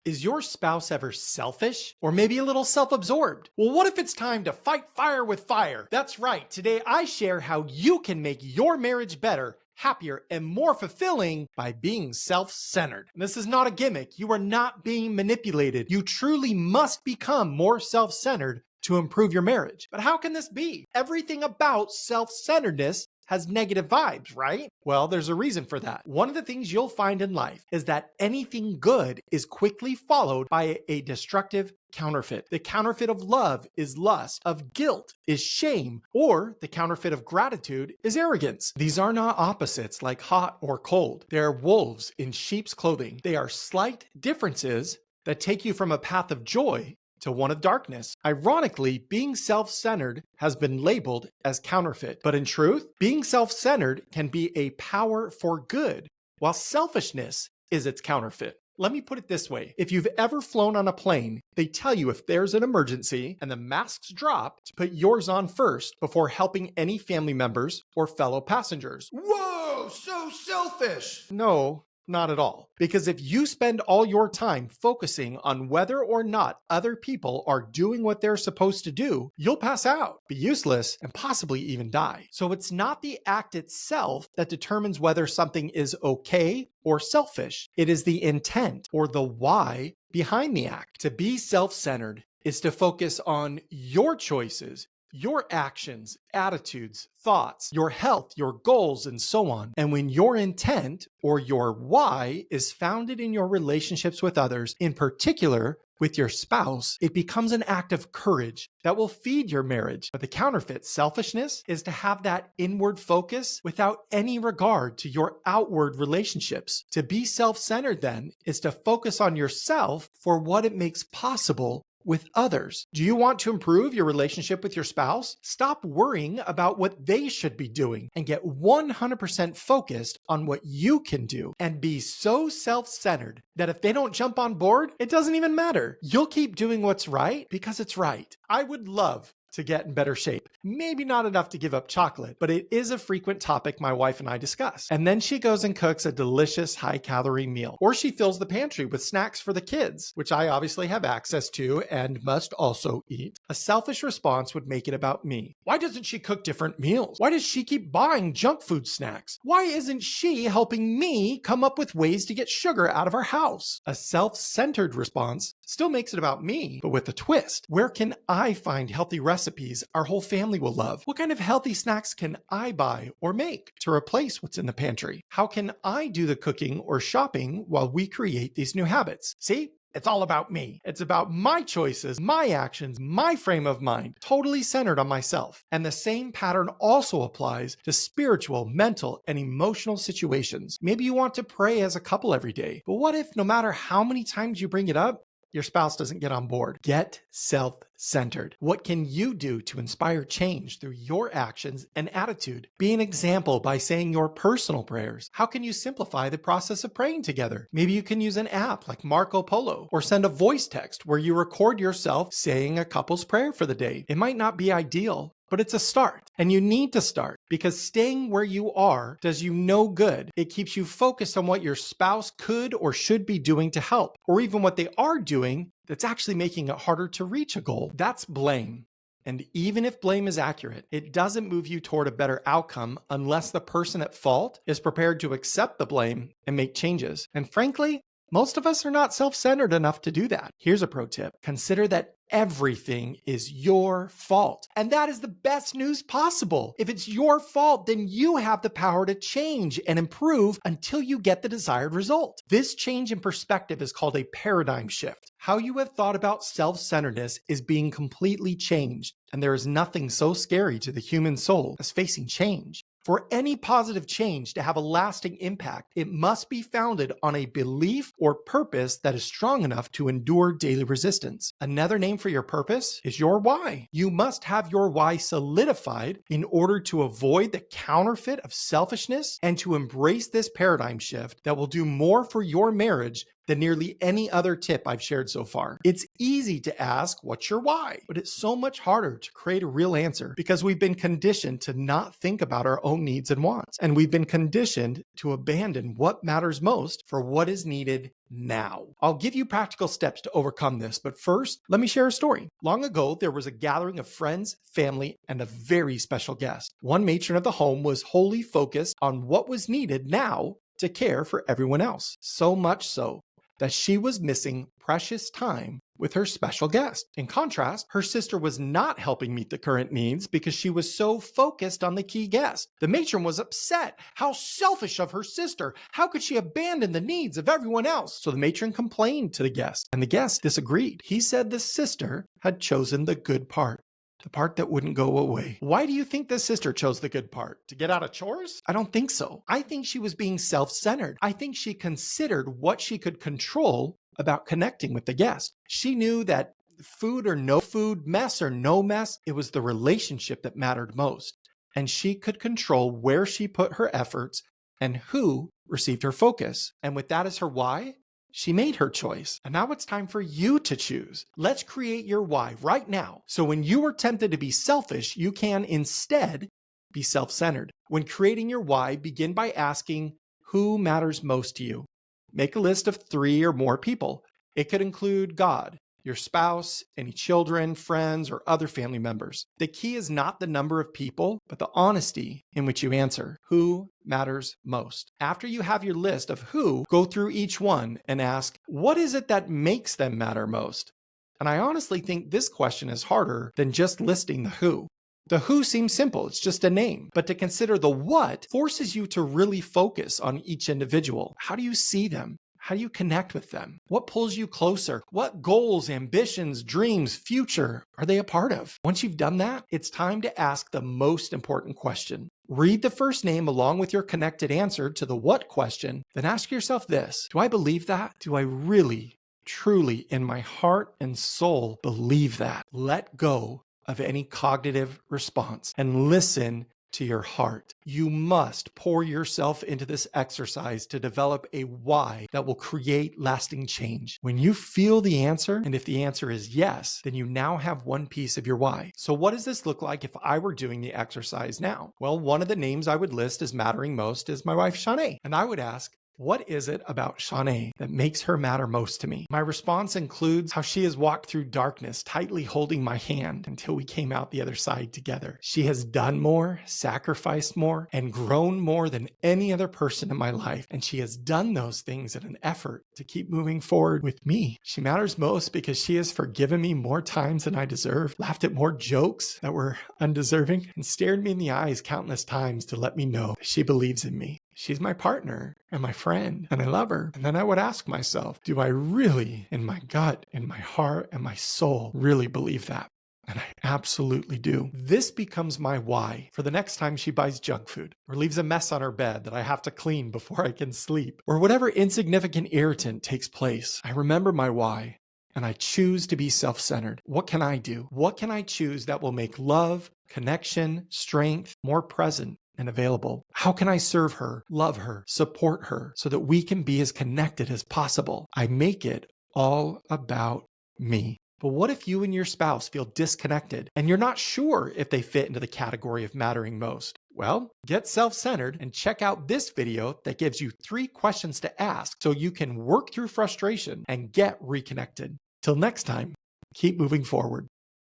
Is your spouse ever selfish? Or maybe a little self-absorbed? Well, what if it's time to fight fire with fire? That's right. Today I share how you can make your marriage better, happier, and more fulfilling by being self-centered. This is not a gimmick. You are not being manipulated. You truly must become more self-centered to improve your marriage. But how can this be? Everything about self-centeredness has negative vibes, right? Well, there's a reason for that. One of the things you'll find in life is that anything good is quickly followed by a destructive counterfeit. The counterfeit of love is lust, of guilt is shame, or the counterfeit of gratitude is arrogance. These are not opposites like hot or cold. They are wolves in sheep's clothing. They are slight differences that take you from a path of joy to one of darkness. Ironically, being self-centered has been labeled as counterfeit. But in truth, being self-centered can be a power for good, while selfishness is its counterfeit. Let me put it this way. If you've ever flown on a plane, they tell you if there's an emergency and the masks drop to put yours on first before helping any family members or fellow passengers. Whoa, so selfish! No, not at all. Because if you spend all your time focusing on whether or not other people are doing what they're supposed to do, you'll pass out, be useless, and possibly even die. So it's not the act itself that determines whether something is okay or selfish. It is the intent or the why behind the act. To be self-centered is to focus on your choices, your actions, attitudes, thoughts, your health, your goals, and so on. And when your intent or your why is founded in your relationships with others, in particular with your spouse, it becomes an act of courage that will feed your marriage. But the counterfeit, selfishness, is to have that inward focus without any regard to your outward relationships. To be self-centered, then, is to focus on yourself for what it makes possible with others. Do you want to improve your relationship with your spouse? Stop worrying about what they should be doing and get 100% focused on what you can do, and be so self-centered that if they don't jump on board, it doesn't even matter. You'll keep doing what's right because it's right. I would love to get in better shape. Maybe not enough to give up chocolate, but it is a frequent topic my wife and I discuss. And then she goes and cooks a delicious high-calorie meal. Or she fills the pantry with snacks for the kids, which I obviously have access to and must also eat. A selfish response would make it about me. Why doesn't she cook different meals? Why does she keep buying junk food snacks? Why isn't she helping me come up with ways to get sugar out of our house? A self-centered response still makes it about me, but with a twist. Where can I find healthy recipes our whole family will love? What kind of healthy snacks can I buy or make to replace what's in the pantry? How can I do the cooking or shopping while we create these new habits? See? It's all about me. It's about my choices, my actions, my frame of mind, totally centered on myself. And the same pattern also applies to spiritual, mental, and emotional situations. Maybe you want to pray as a couple every day, but what if no matter how many times you bring it up, your spouse doesn't get on board? Get self-centered. What can you do to inspire change through your actions and attitude? Be an example by saying your personal prayers. How can you simplify the process of praying together? Maybe you can use an app like Marco Polo, or send a voice text where you record yourself saying a couple's prayer for the day. It might not be ideal, but it's a start, and you need to start, because staying where you are does you no good. It keeps you focused on what your spouse could or should be doing to help, or even what they are doing that's actually making it harder to reach a goal. That's blame. And even if blame is accurate, it doesn't move you toward a better outcome unless the person at fault is prepared to accept the blame and make changes. And frankly, most of us are not self-centered enough to do that. Here's a pro tip. Consider that everything is your fault. And that is the best news possible. If it's your fault, then you have the power to change and improve until you get the desired result. This change in perspective is called a paradigm shift. How you have thought about self-centeredness is being completely changed. And there is nothing so scary to the human soul as facing change. For any positive change to have a lasting impact, it must be founded on a belief or purpose that is strong enough to endure daily resistance. Another name for your purpose is your why. You must have your why solidified in order to avoid the counterfeit of selfishness and to embrace this paradigm shift that will do more for your marriage than nearly any other tip I've shared so far. It's easy to ask, what's your why? But it's so much harder to create a real answer because we've been conditioned to not think about our own needs and wants. And we've been conditioned to abandon what matters most for what is needed now. I'll give you practical steps to overcome this, but first, let me share a story. Long ago, there was a gathering of friends, family, and a very special guest. One matron of the home was wholly focused on what was needed now to care for everyone else. So much so that she was missing precious time with her special guest. In contrast, her sister was not helping meet the current needs because she was so focused on the key guest. The matron was upset. How selfish of her sister. How could she abandon the needs of everyone else? So the matron complained to the guest, and the guest disagreed. He said the sister had chosen the good part. The part that wouldn't go away. Why do you think the sister chose the good part? To get out of chores? I don't think so. I think she was being self-centered. I think she considered what she could control about connecting with the guest. She knew that food or no food, mess or no mess, it was the relationship that mattered most. And she could control where she put her efforts and who received her focus. And with that as her why, she made her choice. And now it's time for you to choose. Let's create your why right now. So when you are tempted to be selfish, you can instead be self-centered. When creating your why, begin by asking who matters most to you. Make a list of 3 or more people. It could include God, your spouse, any children, friends, or other family members. The key is not the number of people, but the honesty in which you answer. Who matters most? After you have your list of who, go through each one and ask, what is it that makes them matter most? And I honestly think this question is harder than just listing the who. The who seems simple, it's just a name. But to consider the what forces you to really focus on each individual. How do you see them? How do you connect with them? What pulls you closer? What goals, ambitions, dreams, future are they a part of? Once you've done that, it's time to ask the most important question. Read the first name along with your connected answer to the what question, then ask yourself this: do I believe that? Do I really, truly, in my heart and soul, believe that? Let go of any cognitive response and listen to your heart. You must pour yourself into this exercise to develop a why that will create lasting change. When you feel the answer, and if the answer is yes, then you now have one piece of your why. So what does this look like if I were doing the exercise now? Well, one of the names I would list as mattering most is my wife, Shanae. And I would ask, what is it about Shanae that makes her matter most to me? My response includes how she has walked through darkness, tightly holding my hand until we came out the other side together. She has done more, sacrificed more, and grown more than any other person in my life. And she has done those things in an effort to keep moving forward with me. She matters most because she has forgiven me more times than I deserve, laughed at more jokes that were undeserving, and stared me in the eyes countless times to let me know that she believes in me. She's my partner and my friend, and I love her. And then I would ask myself, do I really, in my gut, in my heart, and my soul, really believe that? And I absolutely do. This becomes my why for the next time she buys junk food or leaves a mess on her bed that I have to clean before I can sleep, or whatever insignificant irritant takes place. I remember my why, and I choose to be self-centered. What can I do? What can I choose that will make love, connection, strength more present and available? How can I serve her, love her, support her so that we can be as connected as possible? I make it all about me. But what if you and your spouse feel disconnected and you're not sure if they fit into the category of mattering most? Well, get self-centered and check out this video that gives you 3 questions to ask so you can work through frustration and get reconnected. Till next time, keep moving forward.